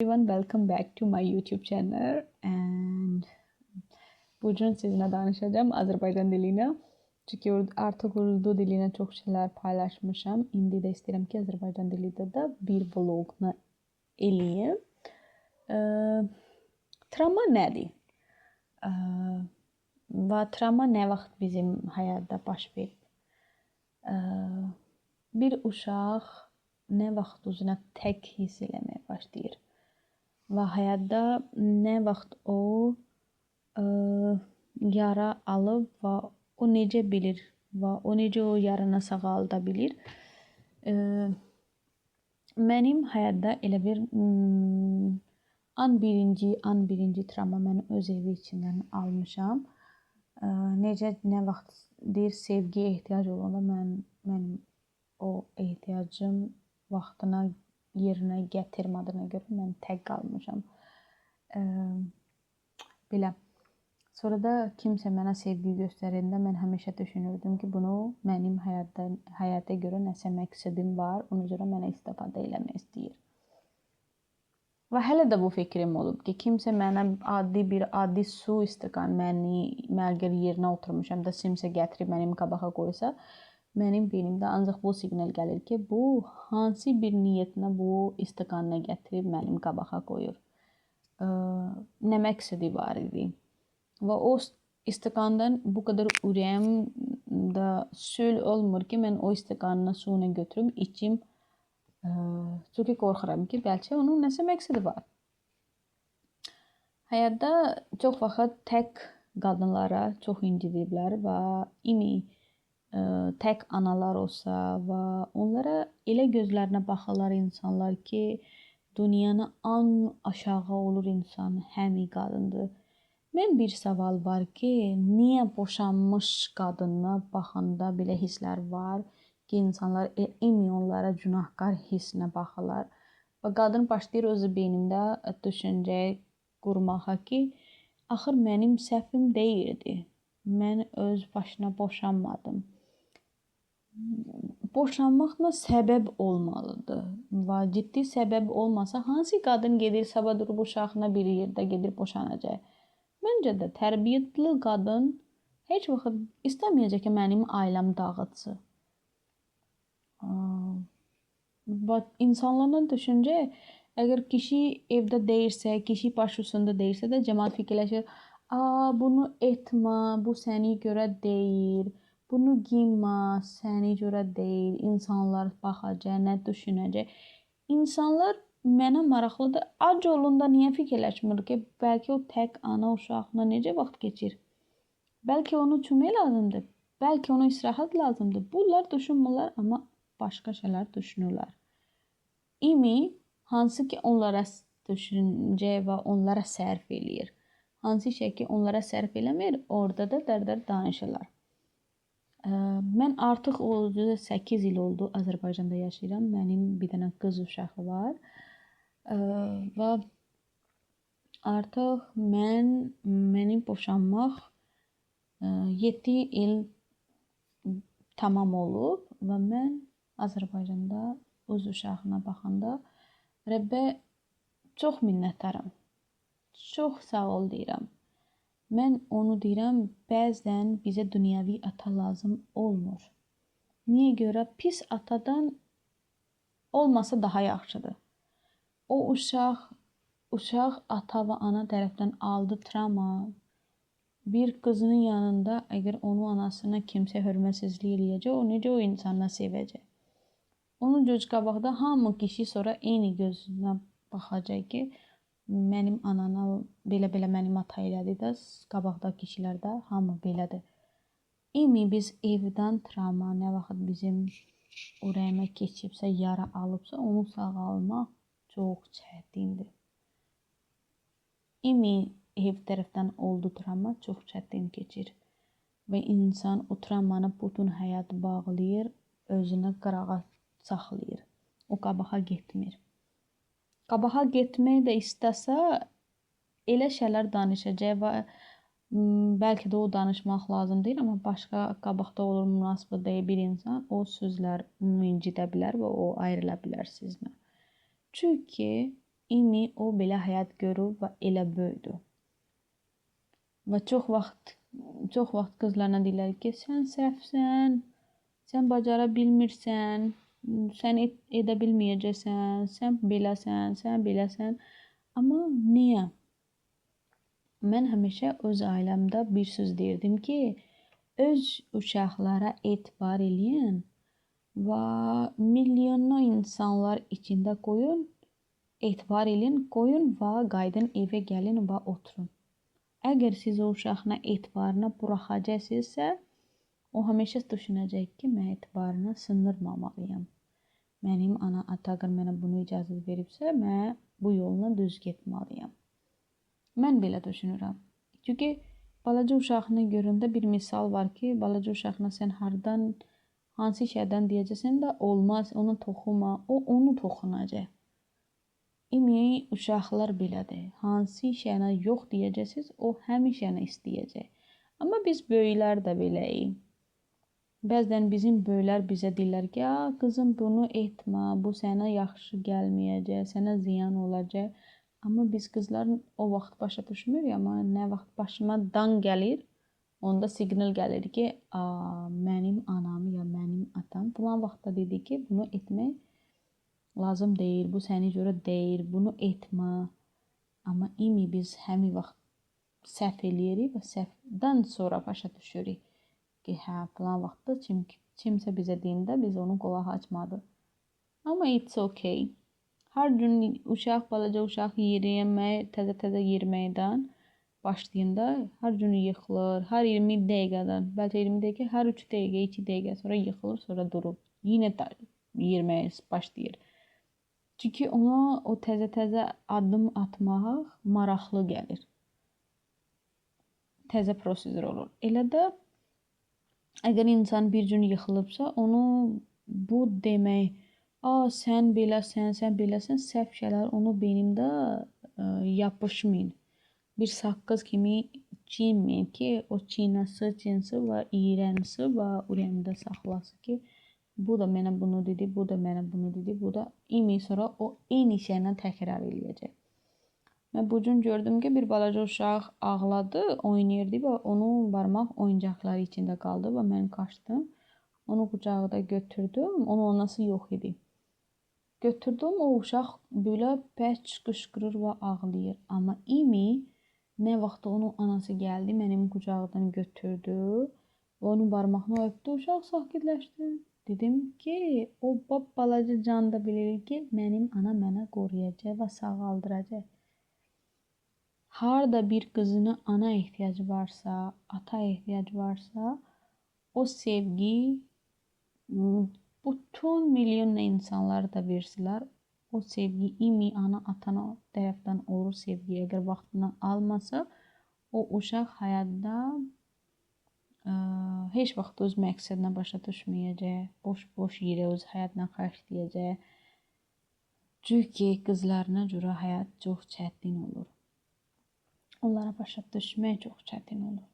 Everyone, welcome back to my YouTube channel and bu gün sizinlə danışacağım Azərbaycan dilinə. Çünki artıq Urdu dilinə çox şeylər paylaşmışam. İndi də istəyirəm ki, Azərbaycan dilində də bir vloqunu eləyim. Travma nədir? Və travma nə vaxt bizim həyatda baş verib? Bir uşaq nə vaxt özünə tək hiss eləməyə başlayır? Və həyatda nə vaxt o yara alıb və o necə bilir və o necə o yaranı sağalda bilir. Mənim həyatda elə bir an birinci travma məni öz evi içindən almışam. Necə nə vaxt deyir sevgiyə ehtiyac olanda mənim o ehtiyacım vaxtına yerinə gətirmədiyinə görə mən tək qalmışam. Belə. Sonra da kimsə mənə sevgi göstərəndə mən həmişə düşünürdüm ki, bunu mənim həyata görə nəsə məqsədim var, ona görə mənə istifadə eləmək istəyir. Və hələ də bu fikrim olub ki, kimsə mənə adi su stəkan məgər yerinə oturmuşam da kimsə gətirib mənim qabağa qoysa, mənim beynimdə ancaq bu siqnal gəlir ki, bu hansı bir niyyətinə bu stəkanını gətirib mənim qabağa qoyur. Nə məqsədi var idi? Və o stəkandan bu qədər ürəyimdə söl olmur ki, mən o stəkanını suyunu götürüm, içim. Çünki qorxuram ki, bəlkə onun nəsə məqsədi var. Həyatda çox vaxt tək qadınlara çox incidiblər və tək analar olsa və onlara elə gözlərinə baxırlar insanlar ki, dünyanın ən aşağı olur insan həmin qadındır. Mən bir savol var ki, niyə boşanmış qadına baxanda belə hisslər var ki, insanlar onlara günahkar hissinə baxırlar. Və qadın başlayır özü beynimdə düşüncə qurmağa ki, axır mənim səhvim deyildi. Mən öz başına boşanmadım. Boşanmaqla səbəb olmalıdır. Və ciddi səbəb olmasa, hansı qadın gedir sabah durub uşağına bir yerdə gedir boşanacaq? Məncə də tərbiyətli qadın heç vaxt istəməyəcək ki, mənim ailəm dağıtsın. Və insanların düşüncə, əgər kişi evdə deyirsə, kişi baş üstündə deyirsə də cəmaət fikirləşir, bunu etmə, bu səni görə deyil, bunu giymə, səni görə deyil, insanlar baxacaq, nə düşünəcək. İnsanlar mənə maraqlıdır, ac olunda niyə fikirləşmir ki, bəlkə o tək ana uşağına necə vaxt keçir? Bəlkə onu kömək lazımdır, bəlkə onu istirahət lazımdır. Bunlar düşünmürlər, amma başqa şeylər düşünürlər. Hansı ki onlara düşüncə və onlara sərf eləyir. Hansı şey ki onlara sərf eləmir, orada da dərdər danışırlar. Mən artıq 8 il oldu Azərbaycanda yaşayıram. Mənim bir dənə qız uşağı var. Və artıq mənim boşanmaq 7 il tamam olub və mən Azərbaycanda öz uşağına baxanda Rəbbə çox minnətdaram. Çox sağ ol deyirəm. Mən onu deyirəm, bəzən bizə dünyəvi ata lazım olmur. Niyə görə? Pis atadan olmasa daha yaxşıdır. O uşaq ata və ana tərəfdən aldı travma. Bir qızının yanında əgər onu anasına kimsə hörmətsizlik eləyəcək, o necə o insanla sevəcək? Onun göz qabaqda hamı kişi sonra eyni gözünə baxacaq ki, mənim anana belə mənim ata elədi də, qabaqda kişilərdə hamı belədir. Biz evdən travma nə vaxt bizim ürəyimə keçibsə, yara alıbsa, onu sağalmaq çox çətindir. Ev tərəfdən oldu travma çox çətin keçir. Və insan o travmanı bütün həyat bağlayır, özünə qırağa saxlayır. O qabağa getmir. Qabağa getmək də istəsə, elə şeylər danışacaq və bəlkə də o danışmaq lazım deyil, amma başqa qabaqda olur münasibət deyil bir insan, o sözlər onu incidə bilər və o ayrıla bilər sizinlə. Çünki imi o belə həyat görüb və elə böyüdü. Və çox vaxt qızlarına deyirlər ki, sən səhvsən, sən bacara bilmirsən, sən edə bilməyəcəksən, sən beləsən. Amma niyə? Mən həmişə öz ailəmdə bir söz deyirdim ki, öz uşaqlara etibar eləyin və milyonlar insanlar içində etibar eləyin, qoyun və qayıdın evə gəlin və oturun. Əgər siz o uşağına etibarına buraxacaqsınızsa, o həmişə düşünəcək ki, mən etibarını sındırmamalıyam. Mənim ana ata əgər mənə bunu icazə veribsə, mən bu yolla düz getməliyəm. Mən belə düşünürəm. Çünki balaca uşağını görəndə bir misal var ki, balaca uşağına sən hardan, hansı şeydən deyəcəksən də olmaz, ona toxunma, o onu toxunacaq. İmi uşaqlar belədir. Hansı şeyə yox deyəcəksiniz, o həmişə istəyəcək. Amma biz böyüklər də beləyik. Bəzən bizim böyüklər bizə deyirlər ki, qızım bunu etmə, bu sənə yaxşı gəlməyəcək, sənə ziyan olacaq. Amma biz qızlar o vaxt başa düşmürük, amma nə vaxt başıma dan gəlir, onda siqnal gəlir ki, mənim anam ya mənim atam falan vaxtda dedi ki, bunu etmək lazım deyil, bu səni görə deyil, bunu etmə. Amma imi biz həmin vaxt səhv eləyirik və səhvdən sonra başa düşürük ki, falan vaxtda kimsə bizə deyəndə biz onun qulaq açmadıq. Amma it's okay. Hər gün balaca uşaq yerimək, təzə yeriməkdən başlayanda hər gün yıxılır, hər 20 dəqiqədən, bəlkə 20 dəqiqə, hər 3 dəqiqə, 2 dəqiqə sonra yıxılır, sonra durub, yenə yeriməyə başlayır. Çünki ona o təzə addım atmaq maraqlı gəlir. Təzə prosedur olur. Elə də əgər insan bir gün yıxılıbsa, onu bu demək, sən beləsən, səhv şeylər onu beynimdə yapışmayın. Bir saqqız kimi çiğnməyin ki, o çiğnəsi və iyrənsi və ürəyimdə saxlası ki, bu da mənə bunu dedi, bu da mənə bunu dedi, bu da sonra o eyni şeylə təkrar eləyəcək. Mən bu gün gördüm ki, bir balaca uşaq ağladı, oynayırdı və onun barmaq oyuncaqları içində qaldı və mən qaçdım. Onu qucağıda götürdüm, onun anası yox idi. Götürdüm, o uşaq belə pəç qışqırır və ağlayır. Amma imi nə vaxt onun anası gəldi, mənim qucağımdan götürdü və onun barmağını öpdü, uşaq sakitləşdi. Dedim ki, o balaca can da bilir ki, mənim ana mənə qoruyacaq və sağaldıracaq. Harda bir qızına ana ehtiyacı varsa, ata ehtiyacı varsa, o sevgi bütün milyon insanlar da versələr, o sevgi imi ana atana tərəfdən olur sevgi. Əgər vaxtını almasa, o uşaq həyatda heç vaxt öz məqsədinə başa düşməyəcək. Boş yerə öz həyatına xərcləyəcək. Çünki qızlarına görə həyat çox çətin olur. Onlara başa düşmək çox çətin olur.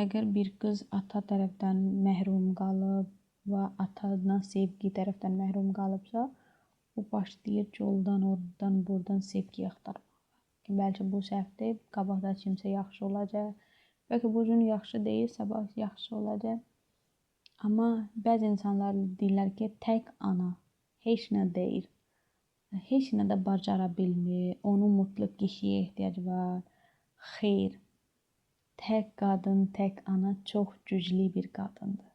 Əgər bir qız ata tərəfdən məhrum qalıb və atana sevgi tərəfdən məhrum qalıbsa, o başlayır yoldan, oradan, buradan sevgi axtarmağa. Bəlkə bu səhvdir, qabaqda kimsə yaxşı olacaq. Bəlkə bu gün yaxşı deyil, sabah yaxşı olacaq. Amma bəzi insanlar deyirlər ki, tək ana heç nə deyil. Heç nə də bacara bilmir. Onun mütləq kişiyə ehtiyacı var. Xeyr. Tək qadın, tək ana çox güclü bir qadındır.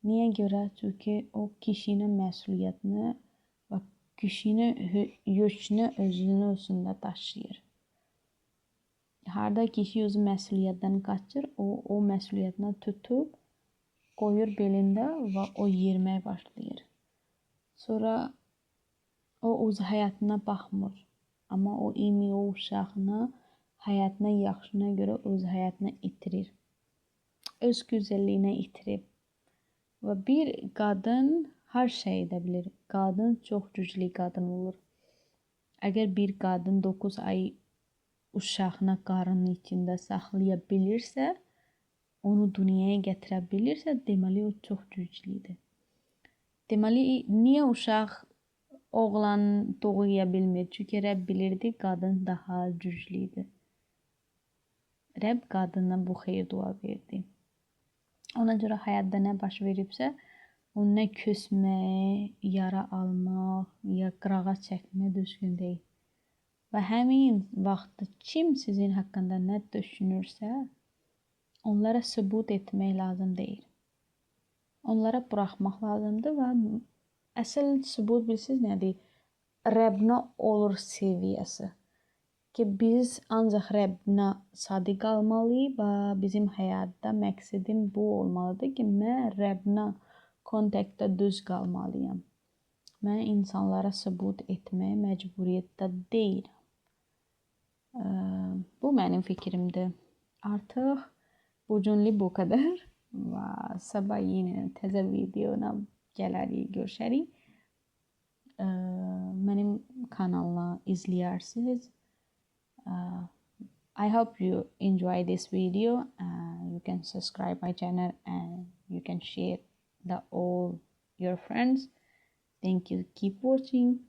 Niyə görə? Çünki o kişinin məsuliyyətini və kişinin yükünü özündə daşıyır. Harda kişi öz məsuliyyətdən qaçır, o məsuliyyətinə tutub, qoyur belində və o yeriməyə başlayır. Sonra o öz həyatına baxmır. Amma o imi o uşağına həyatına yaxşına görə öz həyatını itirir. Öz gözəlliyini itirib. Və bir qadın hər şey edə bilir. Qadın çox güclü qadın olur. Əgər bir qadın 9 ay uşağına qarının içində saxlaya bilirsə, onu dünyaya gətirə bilirsə, deməli o çox güclüdür. Deməli, niyə uşaq oğlan doğuya bilmir. Çünki Rəbb bilirdi qadın daha güclüdür. Rəbb qadına bu xeyir-dua verdi. Ona görə həyatda nə baş veribsə, onu nə küsmək, yara almaq, ya qırağa çəkmək düzgün deyil. Və həmin vaxtda kim sizin haqqında nə düşünürsə, onlara sübut etmək lazım deyil. Onlara buraxmaq lazımdır və əsl sübut bilirsiniz nədir? Rəbbinə olur səviyyəsi. Ki biz ancaq Rəbbinə sadiq qalmalıyıq və bizim həyatda məqsədim bu olmalıdır ki, mən Rəbbinə kontaktda düz qalmalıyam. Mən insanlara sübut etməyə məcburiyyətdə deyiləm. Bu mənim fikrimdir. Artıq bugünlük bu qədər və sabah yenə təzə videona gələrik, görüşərik. Mənim kanalına izləyirsiniz. I hope you enjoy this video. You can subscribe my channel and you can share all your friends. Thank you. Keep watching.